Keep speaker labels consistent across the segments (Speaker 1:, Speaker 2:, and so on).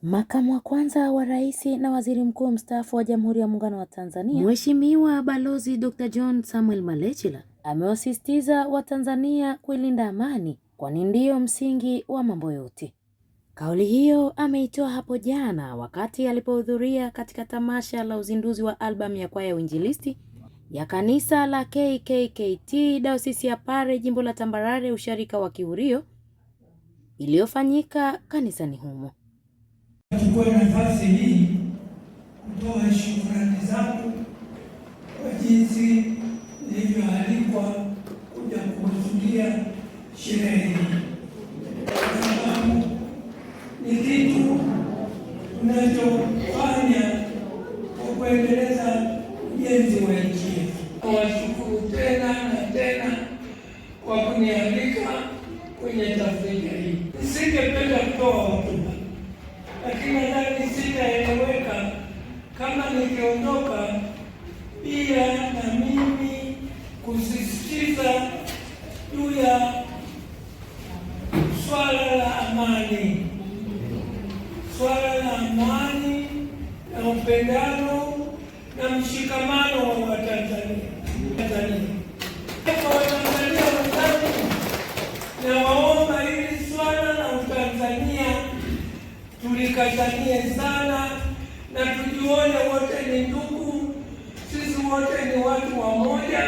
Speaker 1: Makamu wa kwanza wa Rais na Waziri Mkuu mstaafu wa Jamhuri ya Muungano wa Tanzania, Mheshimiwa Balozi Dr. John Samuel Malecela amewasisitiza Watanzania kuilinda amani kwani ndiyo msingi wa mambo yote. Kauli hiyo ameitoa hapo jana wakati alipohudhuria katika tamasha la uzinduzi wa albamu ya kwaya ya uinjilisti ya kanisa la KKKT Dayosisi ya Pare Jimbo la Tambarare Usharika wa Kihurio iliyofanyika kanisani humo.
Speaker 2: Chukua nafasi hii kutoa shukrani zangu kwa jinsi nilivyoalikwa kuja kuhudhuria sherehe hii, kwa sababu ni kitu tunachofanya kwa kuendeleza ujenzi wa nchi yetu. Nawashukuru tena na tena kwa kunialika kwenye tafrija hii. Nisingependa kutoa hotuba, lakini nadhani sitaeleweka kama nikiondoka bila na mimi kusisitiza juu ya swala la amani, na upendano na mshikamano wa Watanzania. Kwa Watanzania wenzangu, nawaomba hili swala la Utanzania tulikazanie sana na tujione wote ni ndugu, sisi wote ni watu wamoja,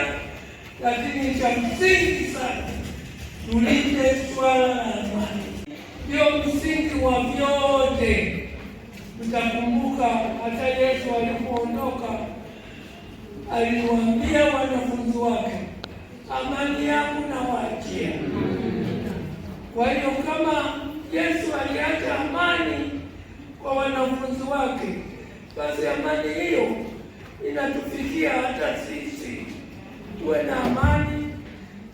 Speaker 2: lakini cha msingi sana tulinde swala la amani. Ndio msingi wa vyote. Mtakumbuka hata Yesu alipoondoka aliwaambia wanafunzi wake, amani yangu nawaachia. Kwa hiyo kama Yesu aliacha amani kwa wanafunzi wake, basi amani hiyo inatufikia hata sisi, tuwe na amani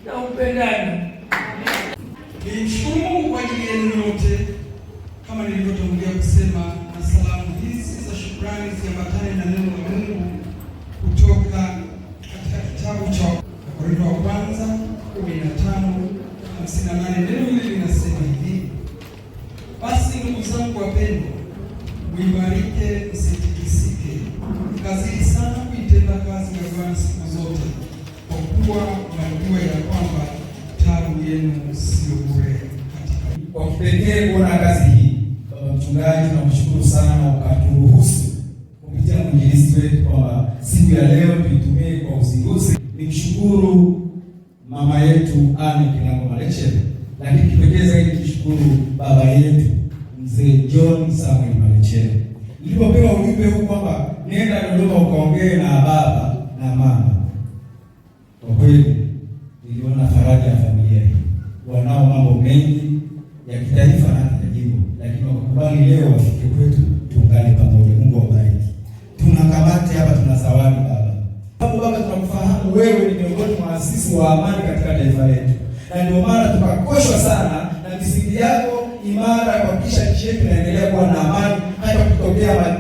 Speaker 2: na upendano.
Speaker 3: Nimshukuru Mungu kwa ajili yenu yote, kama nilivyotangulia kusema, na salamu hizi za shukrani ziambatane na neno la Mungu kutoka katika kitabu cha Wakorintho wa kwanza 15:58. Neno hili linasema hivi: basi ndugu zangu wapendwa, muimarike, msitikisike, kazini sana kuitenda kazi ya Bwana siku zote, kwa kuwa mnajua ya kwamba taabu yenu sio bure.
Speaker 4: Kwa kipekee kuona kazi hii, Baba Mchungaji, tunamshukuru sana ukaturuhusu kupitia mwinjilisti wetu kwamba siku ya leo tuitumie kwa uzinduzi. Nimshukuru mama yetu Anne Kinango Malecela, lakini kipekee zaidi tushukuru baba yetu Mzee John Samuel Malecela. Nilipopewa ujumbe huu kwamba nenda Dodoma ukaongee na baba na mama, kwa kweli niliona faraja ya familia hii. Wanao mambo mengi ya kitaifa na kijimbo, lakini wakubali leo wafike kwetu, tuungane pamoja. Mungu awabariki. Tuna kamati hapa, tuna zawadi baba. Hapo baba, tunakufahamu wewe ni miongoni mwa waasisi wa amani katika taifa letu, na ndio maana tukakoshwa sana na misingi yako imara ya kuhakikisha nchi yetu inaendelea kuwa na amani, hata kutokea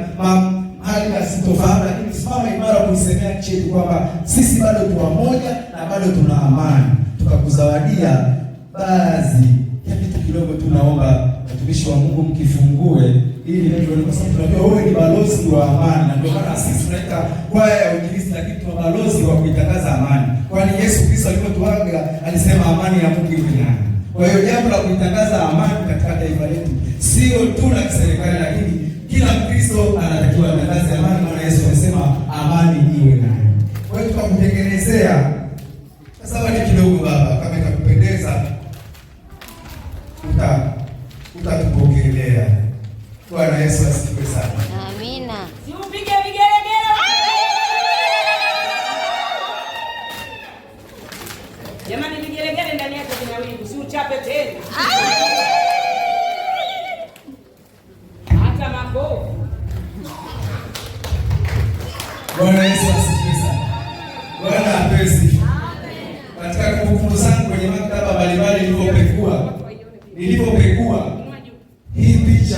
Speaker 4: hali ya sintofahamu, lakini simama imara kuisemea nchi yetu kwamba sisi bado tu wamoja na bado tuna amani. Tukakuzawadia baadhi ya vitu kidogo. Tunaomba watumishi wa Mungu mkifungue ili ndio, kwa sababu tunajua wewe ni balozi wa amani, na ndio maana sisi tunaita kwaya ya uinjilisti, lakini tuna balozi wa kuitangaza amani, kwani Yesu Kristo alipotuaga alisema amani ya Mungu iwe nanyi. Kwa hiyo jambo la kuitangaza amani katika taifa letu sio tu la kiserikali, lakini kila Mkristo anatakiwa atangaze amani, maana Yesu alisema amani iwe nanyi. Kwa hiyo tukakutengenezea zawadi kidogo baba, kama itakupendeza utatupokelea. Bwana Yesu asifiwe sana.
Speaker 1: Amina.
Speaker 5: Upige vigelegele. Jamani, vigelegele ndani yake kuna wingu, si uchape tena. Hata makofi.
Speaker 4: Bwana Yesu asifiwe sana. Bwana apewe sifa. Katika kumbukumbu zangu kwenye maktaba mbalimbali nilipopekua hii picha,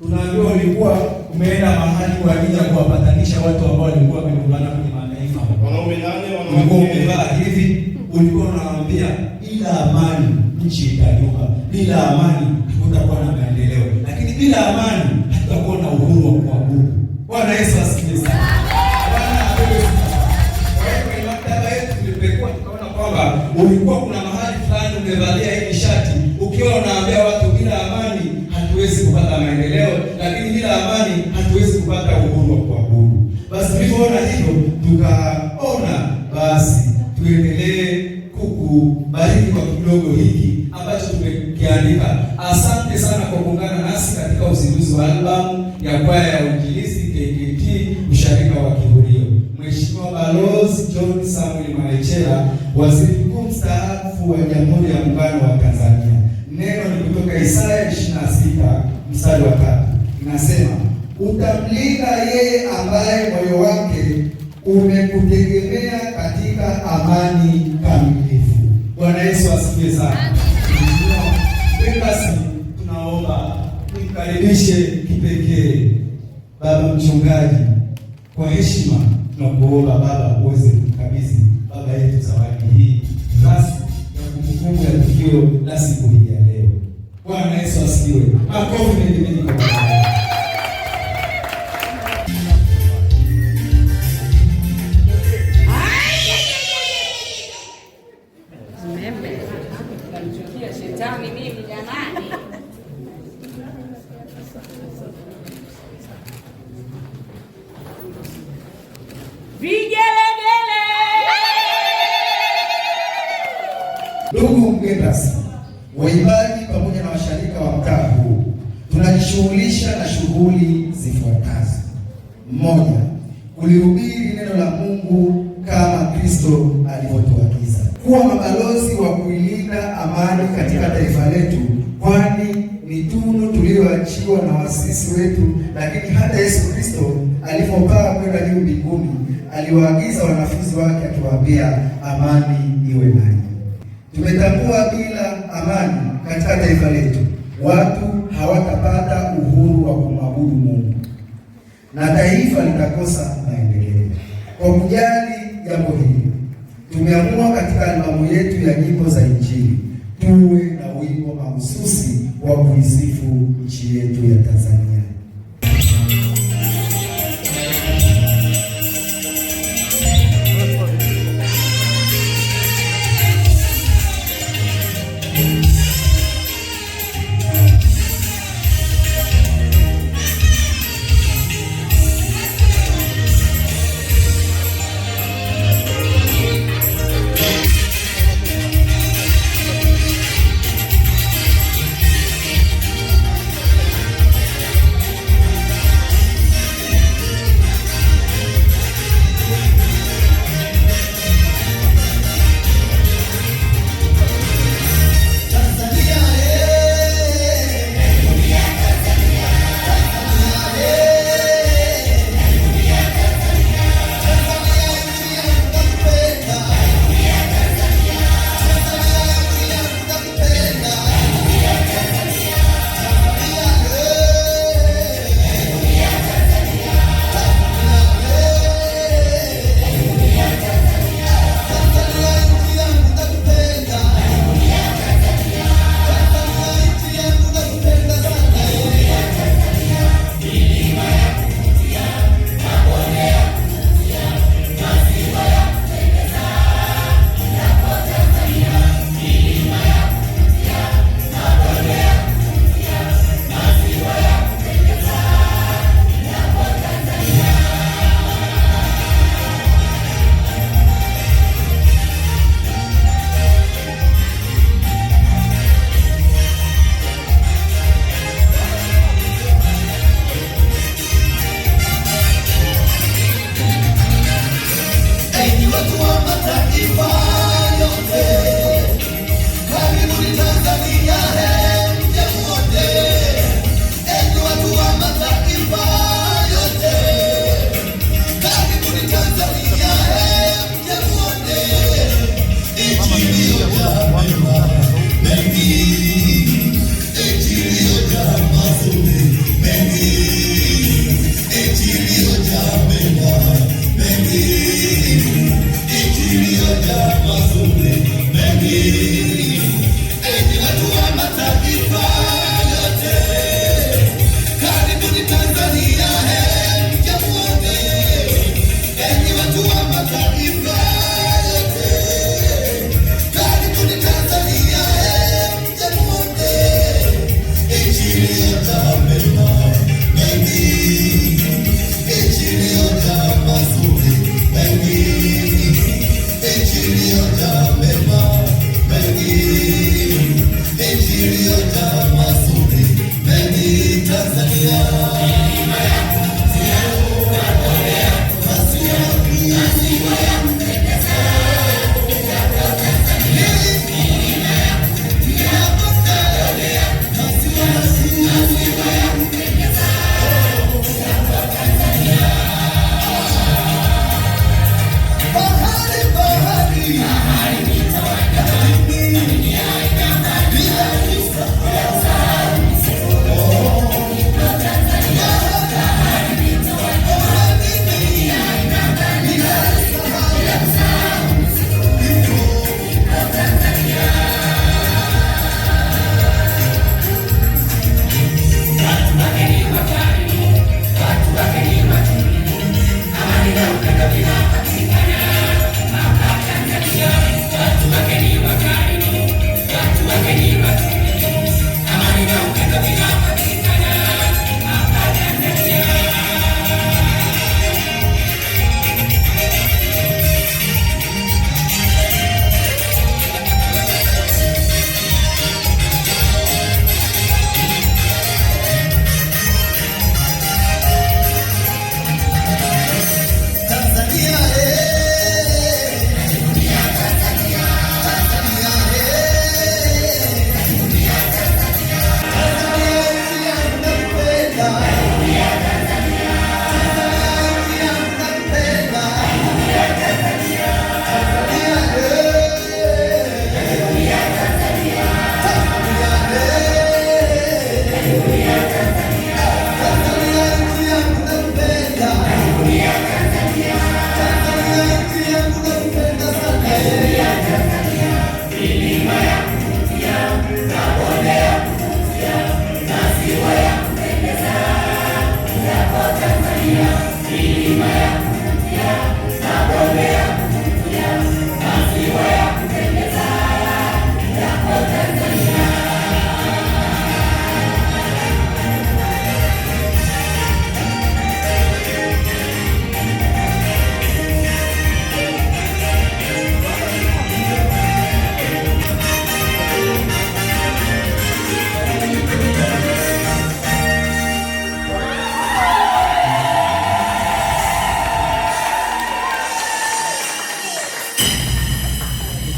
Speaker 4: tunaambiwa ulikuwa umeenda mahali kwa ajili ya kuwapatanisha watu ambao walikuwa wamegombana kwenye mataifa. Wanaume nane wamevaa hivi, ulikuwa unawaambia bila amani nchi itayumba, bila amani hakutakuwa na maendeleo, lakini bila amani tutakuwa na uhuru wa kuabudu. Bwana Yesu asifiwe sana. Bwana apewe sifa. Kwa hiyo kwenye maktaba yetu tulipekua tukaona kwamba ulikuwa kuna mahali fulani umevalia hii shati, ukiwa unaambia watu bila amani hatuwezi kupata maendeleo, lakini bila amani hatuwezi kupata uhuru wa kuabudu. Basi tulipoona hivyo tukaona basi tuendelee kukubariki kwa kidogo hiki ambacho tumekiandika. Asante sana kwa kuungana nasi katika uzinduzi wa albamu ya kwaya ya Uinjilisti KKT Usharika wa Kihurio. Mheshimiwa Balozi John Samuel Malecela, Waziri Mkuu Mstaafu wa Jamhuri ya Muungano wa Tanzania. Neno ni kutoka Isaya 26 mstari wa 3. Inasema, utamlinda yeye ambaye moyo wake umekutegemea katika amani kamilifu. Bwana Yesu asifiwe sana. Basi tunaomba nimkaribishe kipekee baba mchungaji. Kwa heshima tunakuomba baba uweze kukabidhi baba yetu zawadi hii rasmi ya kumbukumbu ya tukio la siku hii ya leo. Bwana Yesu asifiwe. Makofi mengi kwa baba.
Speaker 5: Shetani mimi jamani. Vigelegele.
Speaker 6: Ndugu mgeni rasmi, waimbaji pamoja na washirika wa mtaa huu tunajishughulisha na shughuli zifuatazo. 1. Kulihubiri neno la Mungu kama Kristo alivyotuagiza. Kuwa mabalozi wa kuilinda amani katika taifa letu, kwani ni tunu tuliyoachiwa na wasisi wetu, lakini hata Yesu Kristo alipopaa kwenda juu mbinguni aliwaagiza wanafunzi wake akiwaambia, amani iwe nanyi. Tumetambua bila amani katika taifa letu watu hawatapata uhuru wa kumwabudu Mungu na taifa litakosa maendeleo. Kwa kujali jambo hili, tumeamua katika albamu yetu ya nyimbo za Injili tuwe na wimbo mahususi wa kuisifu nchi yetu ya Tanzania.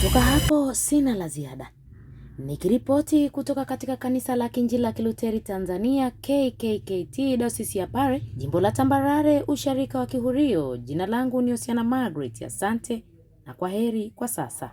Speaker 1: Kutoka hapo sina la ziada. Nikiripoti kutoka katika kanisa la Kiinjili la Kiluteri Tanzania KKKT Dayosisi ya Pare, jimbo la Tambarare, usharika wa Kihurio, jina langu ni Osiana Margaret. Asante na kwaheri kwa sasa.